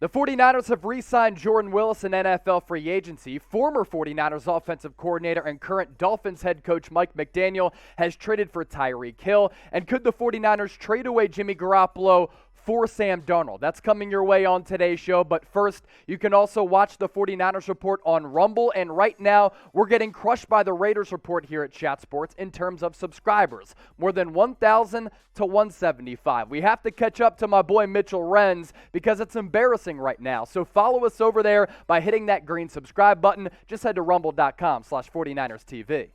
The 49ers have re-signed Jordan Willis in NFL free agency. Former 49ers offensive coordinator and current Dolphins head coach Mike McDaniel has traded for Tyreek Hill. And could the 49ers trade away Jimmy Garoppolo for Sam Darnold? That's coming your way on today's show. But first, you can also watch the 49ers Report on Rumble. And right now, we're getting crushed by the Raiders Report here at Chat Sports in terms of subscribers. More than 1,000 to 175. We have to catch up to my boy Mitchell Renz because it's embarrassing right now. So follow us over there by hitting that green subscribe button. Just head to rumble.com/49ers TV.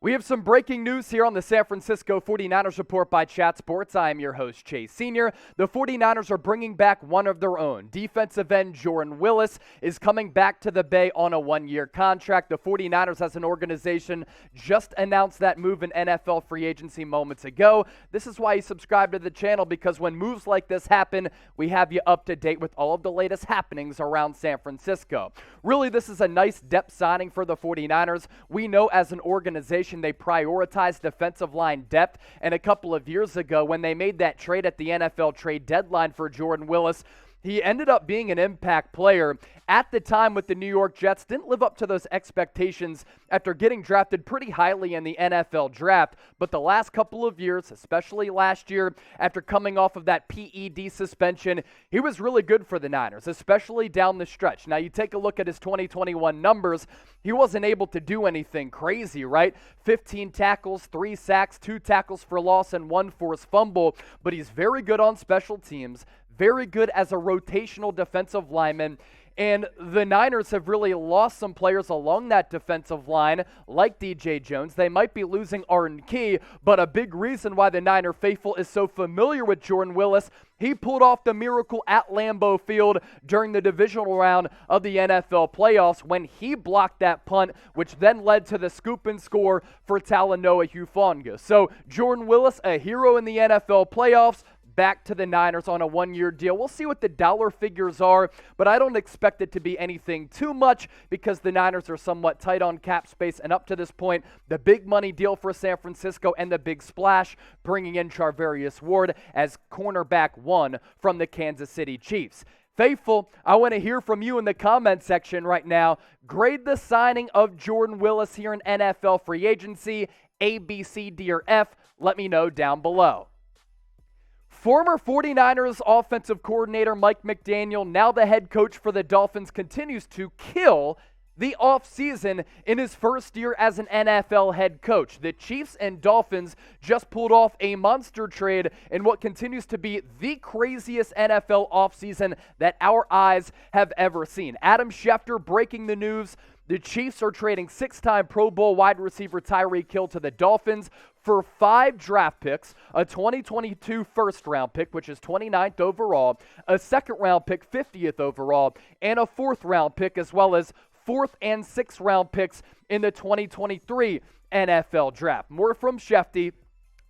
We have some breaking news here on the San Francisco 49ers Report by Chat Sports. I am your host, Chase Sr. The 49ers are bringing back one of their own. Defensive end Jordan Willis is coming back to the Bay on a one-year contract. The 49ers as an organization just announced that move in NFL free agency moments ago. This is why you subscribe to the channel, because when moves like this happen, we have you up to date with all of the latest happenings around San Francisco. Really, this is a nice depth signing for the 49ers. We know as an organization they prioritize defensive line depth, and a couple of years ago when they made that trade at the NFL trade deadline for Jordan Willis, he ended up being an impact player. At the time with the New York Jets, didn't live up to those expectations after getting drafted pretty highly in the NFL draft. But the last couple of years, especially last year, after coming off of that PED suspension, he was really good for the Niners, especially down the stretch. Now, you take a look at his 2021 numbers, he wasn't able to do anything crazy, right? 15 tackles, 3 sacks, 2 tackles for loss, and 1 forced fumble. But he's very good on special teams, very good as a rotational defensive lineman, and the Niners have really lost some players along that defensive line, like DJ Jones. They might be losing Arden Key, but a big reason why the Niner faithful is so familiar with Jordan Willis, he pulled off the miracle at Lambeau Field during the divisional round of the NFL playoffs when he blocked that punt, which then led to the scoop and score for Talanoa Hufanga. So Jordan Willis, a hero in the NFL playoffs, back to the Niners on a one-year deal. We'll see what the dollar figures are, but I don't expect it to be anything too much because the Niners are somewhat tight on cap space, and up to this point, the big money deal for San Francisco and the big splash, bringing in Charvarius Ward as cornerback 1 from the Kansas City Chiefs. Faithful, I want to hear from you in the comment section right now. Grade the signing of Jordan Willis here in NFL free agency, A, B, C, D, or F. Let me know down below. Former 49ers offensive coordinator Mike McDaniel, now the head coach for the Dolphins, continues to kill the offseason in his first year as an NFL head coach. The Chiefs and Dolphins just pulled off a monster trade in what continues to be the craziest NFL offseason that our eyes have ever seen. Adam Schefter breaking the news. The Chiefs are trading 6-time Pro Bowl wide receiver Tyreek Hill to the Dolphins for 5 draft picks, a 2022 first-round pick, which is 29th overall, a second-round pick, 50th overall, and a 4th-round pick, as well as 4th and 6th-round picks in the 2023 NFL Draft. More from Shefty.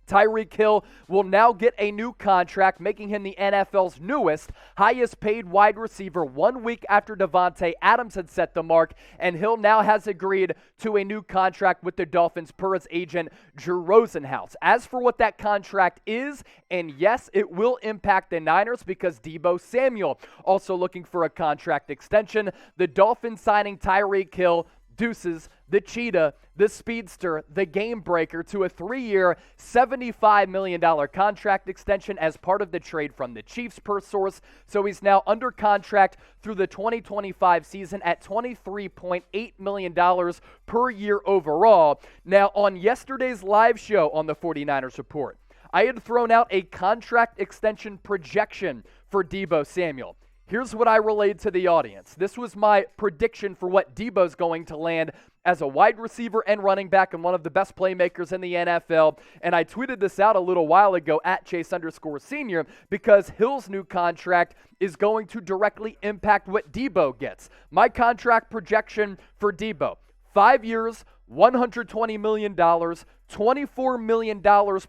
Tyreek Hill will now get a new contract, making him the NFL's newest, highest-paid wide receiver 1 week after Davante Adams had set the mark, and Hill now has agreed to a new contract with the Dolphins per his agent, Drew Rosenhaus. As for what that contract is, and yes, it will impact the Niners because Deebo Samuel also looking for a contract extension. The Dolphins signing Tyreek Hill, Deuces, the Cheetah, the Speedster, the Game Breaker to a 3-year, $75 million contract extension as part of the trade from the Chiefs per source. So he's now under contract through the 2025 season at $23.8 million per year overall. Now, on yesterday's live show on the 49ers Report, I had thrown out a contract extension projection for Deebo Samuel. Here's what I relayed to the audience. This was my prediction for what Deebo's going to land as a wide receiver and running back and one of the best playmakers in the NFL. And I tweeted this out a little while ago at Chase_Senior because Hill's new contract is going to directly impact what Deebo gets. My contract projection for Deebo, 5 years, $120 million, $24 million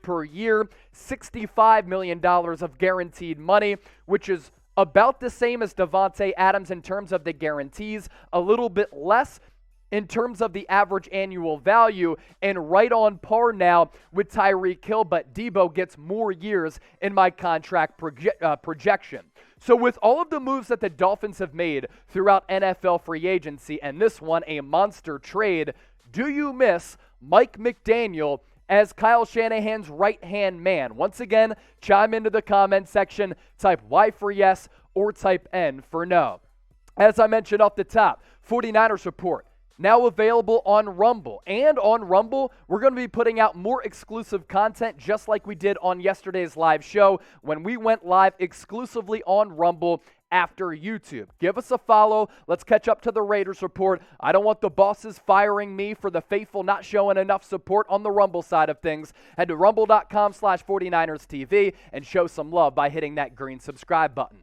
per year, $65 million of guaranteed money, which is about the same as Davante Adams in terms of the guarantees, a little bit less. in terms of the average annual value and right on par now with Tyreek Hill, but Debo gets more years in my contract projection. So with all of the moves that the Dolphins have made throughout NFL free agency, and this one a monster trade, do you miss Mike McDaniel as Kyle Shanahan's right-hand man? Once again, chime into the comment section, type Y for yes or type N for no. As I mentioned off the top, 49ers report now available on Rumble. And on Rumble, we're going to be putting out more exclusive content just like we did on yesterday's live show when we went live exclusively on Rumble after YouTube. Give us a follow. Let's catch up to the Raiders report. I don't want the bosses firing me for the faithful not showing enough support on the Rumble side of things. Head to rumble.com/49erstv and show some love by hitting that green subscribe button.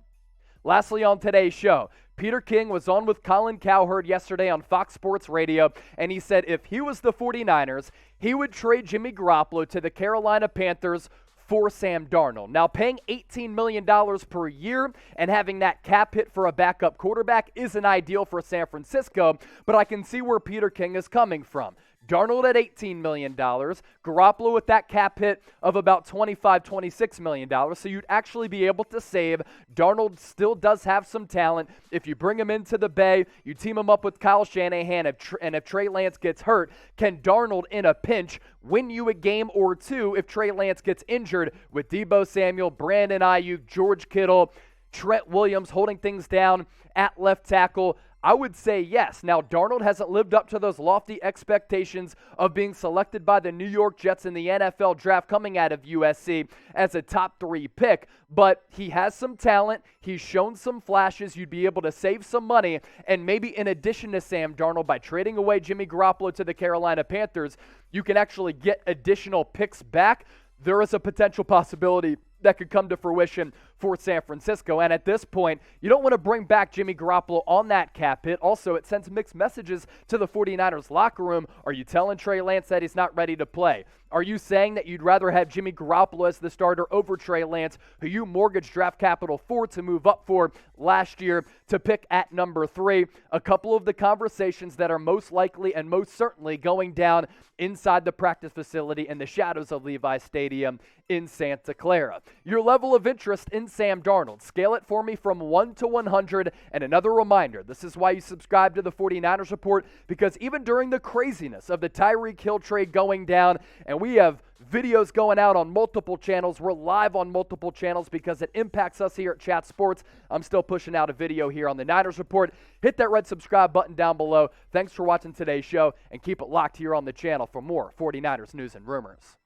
Lastly on today's show, Peter King was on with Colin Cowherd yesterday on Fox Sports Radio, and he said if he was the 49ers, he would trade Jimmy Garoppolo to the Carolina Panthers for Sam Darnold. Now, paying $18 million per year and having that cap hit for a backup quarterback isn't ideal for San Francisco, but I can see where Peter King is coming from. Darnold at $18 million, Garoppolo with that cap hit of about $26 million, so you'd actually be able to save. Darnold still does have some talent. If you bring him into the Bay, you team him up with Kyle Shanahan, and if Trey Lance gets hurt, can Darnold in a pinch win you a game or two if Trey Lance gets injured with Deebo Samuel, Brandon Ayuk, George Kittle, Trent Williams holding things down at left tackle? I would say yes. Now, Darnold hasn't lived up to those lofty expectations of being selected by the New York Jets in the NFL draft coming out of USC as a top 3 pick, but he has some talent. He's shown some flashes. You'd be able to save some money, and maybe in addition to Sam Darnold, by trading away Jimmy Garoppolo to the Carolina Panthers, you can actually get additional picks back. There is a potential possibility that could come to fruition for San Francisco. And at this point, you don't want to bring back Jimmy Garoppolo on that cap hit. Also, it sends mixed messages to the 49ers locker room. Are you telling Trey Lance that he's not ready to play? Are you saying that you'd rather have Jimmy Garoppolo as the starter over Trey Lance, who you mortgaged draft capital for to move up for last year to pick at number 3? A couple of the conversations that are most likely and most certainly going down inside the practice facility in the shadows of Levi Stadium in Santa Clara. Your level of interest in Sam Darnold, scale it for me from 1 to 100. And another reminder, this is why you subscribe to the 49ers report, because even during the craziness of the Tyreek Hill trade going down, and we have videos going out on multiple channels, we're live on multiple channels because it impacts us here at Chat Sports. I'm still pushing out a video here on the Niners Report. Hit that red subscribe button down below. Thanks for watching today's show, and keep it locked here on the channel for more 49ers news and rumors.